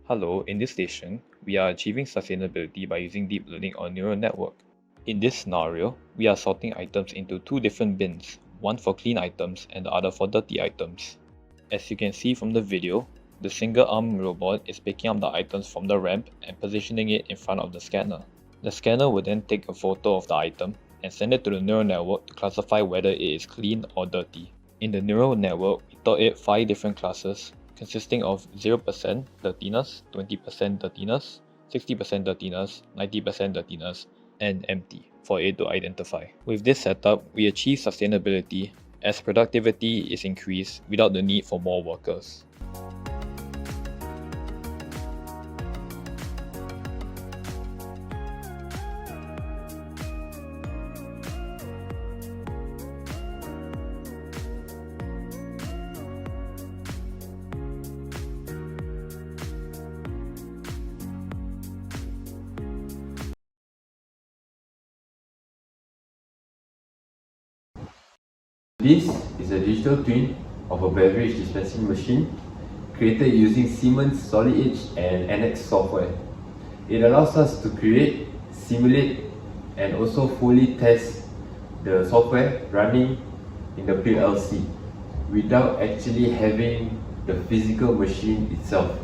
Hello, in this station, we are achieving sustainability by using deep learning on neural network. In this scenario, we are sorting items into two different bins, one for clean items and the other for dirty items. As you can see from the video, the single-arm robot is picking up the items from the ramp and positioning it in front of the scanner. The scanner will then take a photo of the item and send it to the neural network to classify whether it is clean or dirty. In the neural network, we taught it 5 different classes consisting of 0% dirtiness, 20% dirtiness, 60% dirtiness, 90% dirtiness, and empty for it to identify. With this setup, we achieve sustainability as productivity is increased without the need for more workers. This is a digital twin of a beverage dispensing machine created using Siemens Solid Edge and NX software. It allows us to create, simulate, and also fully test the software running in the PLC without actually having the physical machine itself.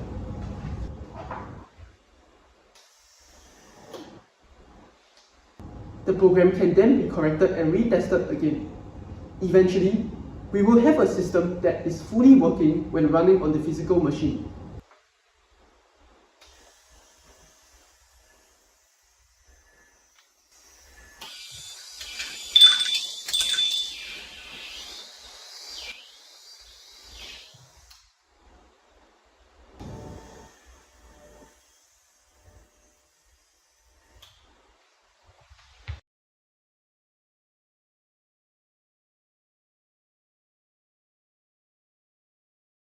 The program can then be corrected and retested again. Eventually, we will have a system that is fully working when running on the physical machine.